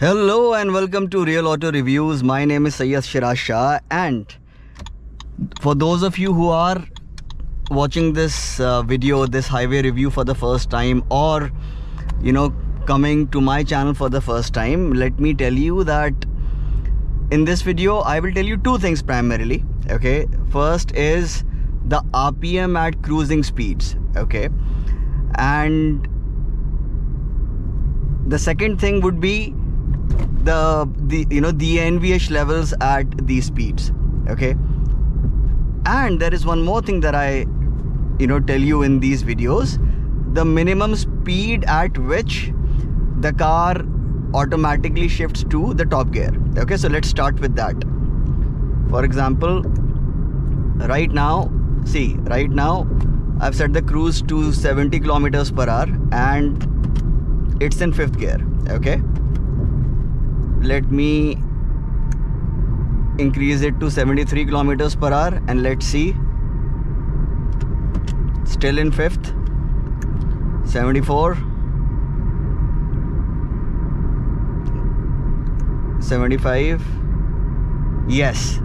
Hello and welcome to Real Auto Reviews. My name is Sayyid Shiraz Shah, and for those of you who are watching this video, this highway review for the first time, or coming to my channel for the first time, let me tell you that in this video I will tell you two things primarily. Okay, first is the RPM at cruising speeds, okay, and the second thing would be the NVH levels at these speeds, okay. And there is one more thing that I tell you in these videos: the minimum speed at which the car automatically shifts to the top gear. Okay, so let's start with that. For example, right now I've set the cruise to 70 kilometers per hour and it's in 5th gear. Okay, let me increase it to 73 kilometers per hour and let's see. Still in 5th. 74, 75. Yes.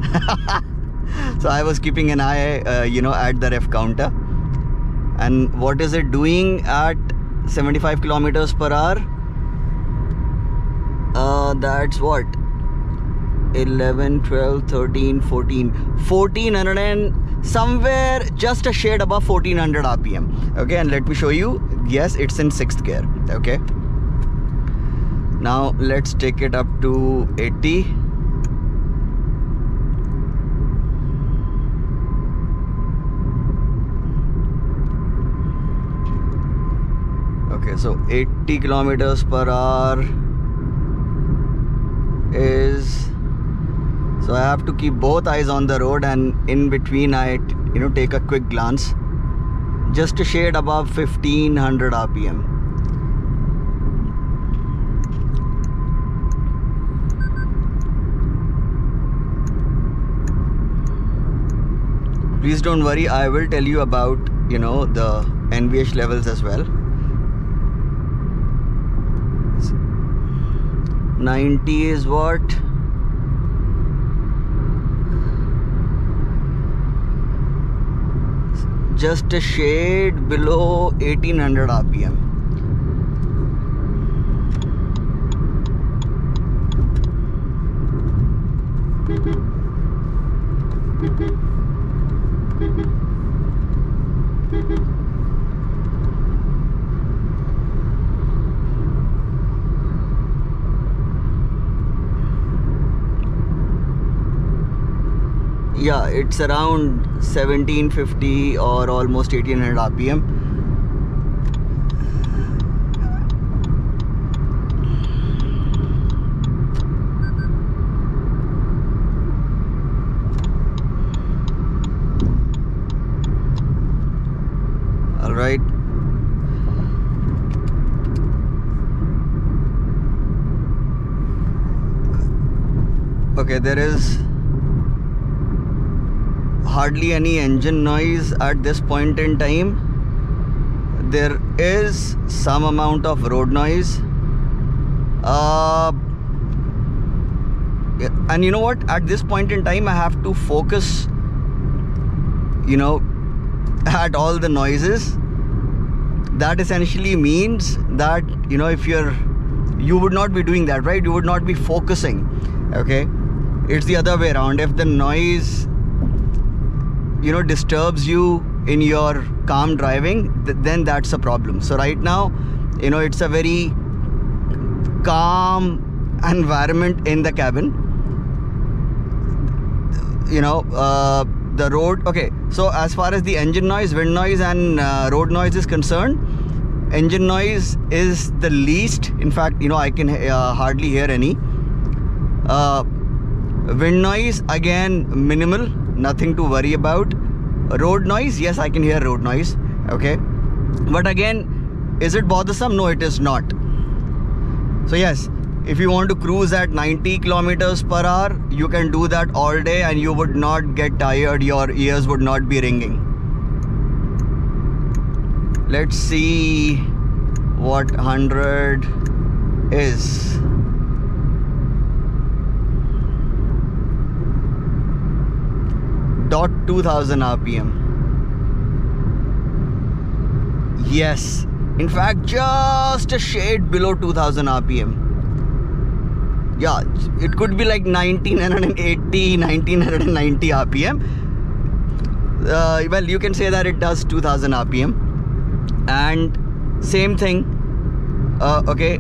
So I was keeping an eye at the ref counter, and what is it doing at 75 kilometers per hour? That's what, 11, 12, 13, 14, 1400 and somewhere just a shade above 1400 RPM. Okay, and let me show you. Yes, it's in 6th gear. Okay, now let's take it up to 80. Okay, so 80 kilometers per hour is, so I have to keep both eyes on the road, and in between I take a quick glance. Just a shade above 1500 RPM. Please don't worry, I will tell you about the NVH levels as well. 90 is what? Just a shade below 1800 RPM. Yeah, it's around 1750 or almost 1800 RPM. All right. Okay, there is hardly any engine noise at this point in time. There is some amount of road noise, and you know what, at this point in time I have to focus at all the noises. That essentially means that if you would not be doing that, right? You would not be focusing. Okay, it's the other way around. If the noise disturbs you in your calm driving, then that's a problem. So right now it's a very calm environment in the cabin. The road, okay, so as far as the engine noise, wind noise and road noise is concerned, engine noise is the least. In fact, I can hardly hear any. Wind noise, again, minimal, nothing to worry about. Road noise, yes, I can hear road noise. Okay, but again, is it bothersome? No, it is not. So yes, if you want to cruise at 90 kilometers per hour, you can do that all day and you would not get tired. Your ears would not be ringing. Let's see what 100 is. 2000 RPM. Yes, in fact, just a shade below 2000 RPM. Yeah, it could be like 1980, 1990 RPM. Well, you can say that it does 2000 RPM. And same thing, okay,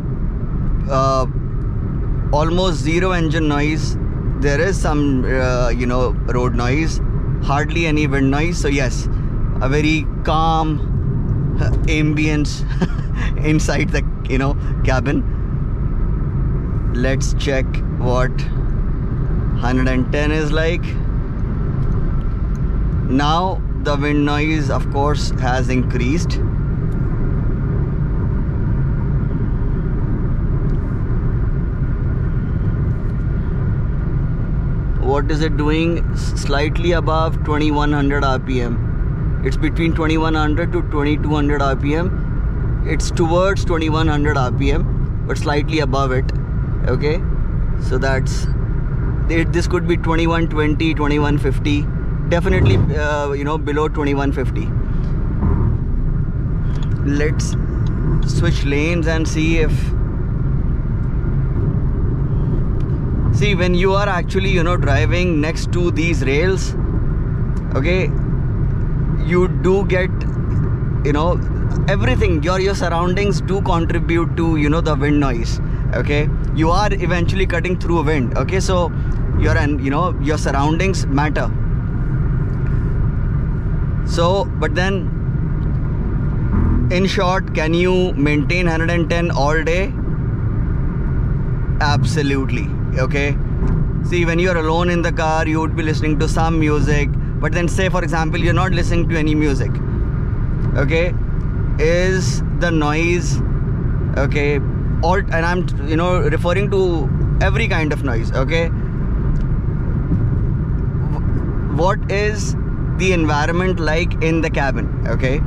almost zero engine noise. There is some, road noise, hardly any wind noise. So yes, a very calm ambience inside the cabin. Let's check what 110 is like. Now the wind noise of course has increased. What is it doing? Slightly above 2100 RPM. It's between 2100 to 2200 RPM. It's towards 2100 RPM, but slightly above it. Okay, so that's it. This could be 2120, 2150. Definitely, below 2150. Let's switch lanes and see if. See, when you are actually, driving next to these rails, okay, you do get, everything, your surroundings do contribute to, the wind noise, okay? You are eventually cutting through wind, okay? So, your surroundings matter. So, but then, in short, can you maintain 110 all day? Absolutely. Okay, see, when you're alone in the car, you would be listening to some music, but then say for example you're not listening to any music, okay, is the noise, okay, all, and I'm referring to every kind of noise, okay, what is the environment like in the cabin, okay?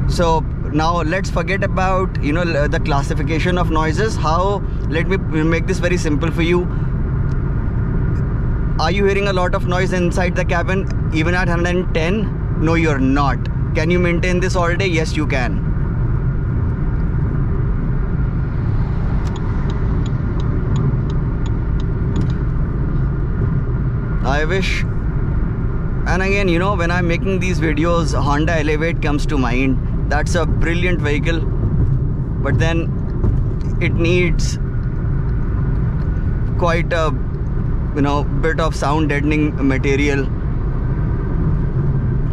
So now let's forget about the classification of noises. How? Let me make this very simple for you. Are you hearing a lot of noise inside the cabin even at 110? No, you're not. Can you maintain this all day? Yes, you can. I wish. And again, when I'm making these videos, Honda Elevate comes to mind. That's a brilliant vehicle, but then it needs quite a bit of sound deadening material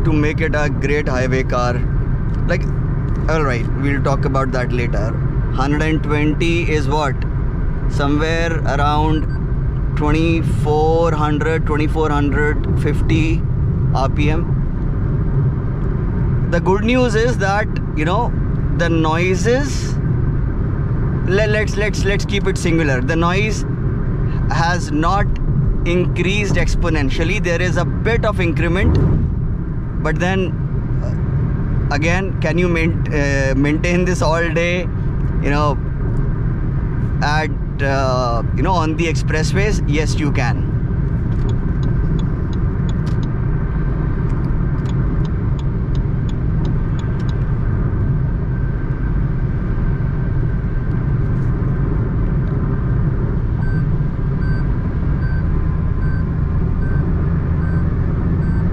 to make it a great highway car. Like, all right, we'll talk about that later. 120 is what? Somewhere around 2450 RPM. The good news is that the noises, let's keep it singular. The noise has not increased exponentially. There is a bit of increment, but then again, can you maintain this all day, at on the expressways? Yes, you can.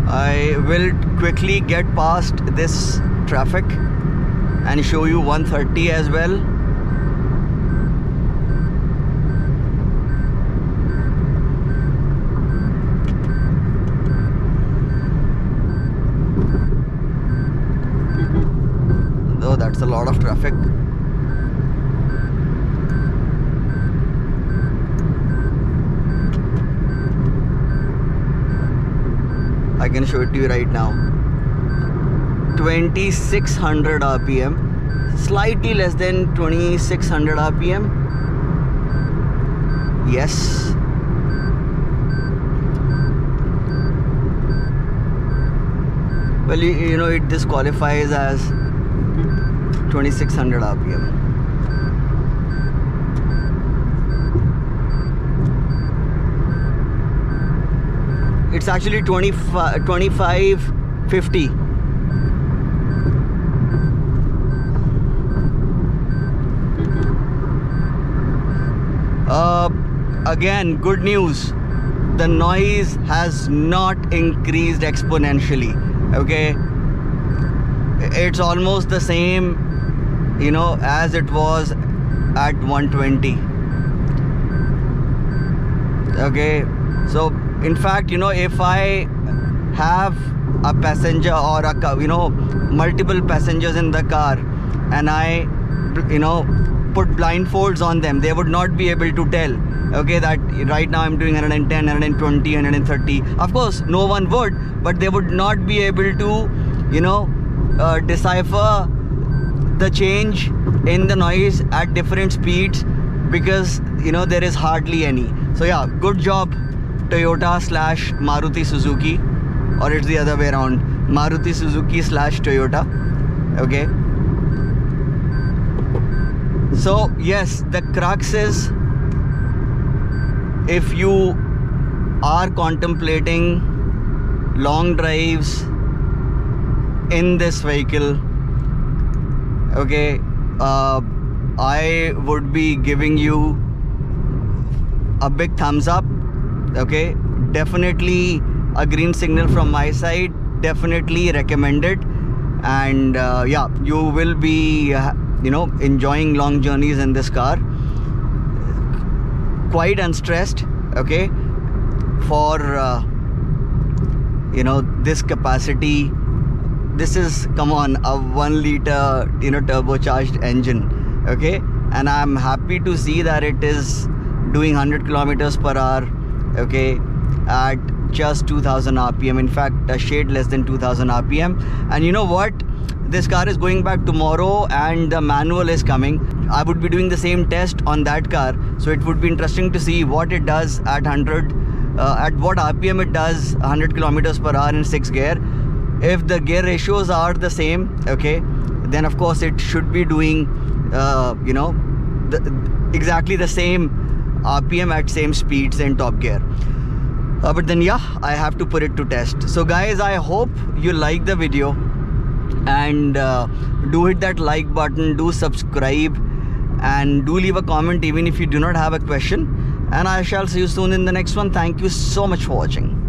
I will quickly get past this traffic and show you 130 as well. Though that's a lot of traffic. I can show it to you right now. 2600 RPM, slightly less than 2600 RPM. Yes. Well, it disqualifies as 2600 RPM. it's actually 2550. Again, good news, the noise has not increased exponentially. Okay, it's almost the same, you know, as it was at 120. Okay, so in fact, you know, if I have a passenger or a, you know, multiple passengers in the car, and I, you know, put blindfolds on them, they would not be able to tell, okay, that right now I'm doing 110, 120, 130. Of course, no one would, but they would not be able to, you know, decipher the change in the noise at different speeds, because, you know, there is hardly any. So yeah, good job Toyota slash Maruti Suzuki, or it's the other way around, Maruti Suzuki slash Toyota. Okay, so yes, the crux is, if you are contemplating long drives in this vehicle, okay, I would be giving you a big thumbs up. Okay, definitely a green signal from my side, definitely recommended. And yeah, you will be you know, enjoying long journeys in this car quite unstressed. Okay, for you know, this capacity, this is, come on, a 1 liter, you know, turbocharged engine. Okay, and I'm happy to see that it is doing 100 kilometers per hour, okay, at just 2000 rpm, in fact a shade less than 2000 rpm. And you know what, this car is going back tomorrow and the manual is coming. I would be doing the same test on that car, so it would be interesting to see what it does at 100, at what rpm it does 100 kilometers per hour in 6th gear. If the gear ratios are the same, okay, then of course it should be doing you know, exactly the same rpm at same speeds in top gear. But then yeah, I have to put it to test. So guys, I hope you like the video, and do hit that like button, do subscribe, and do leave a comment even if you do not have a question. And I shall see you soon in the next one. Thank you so much for watching.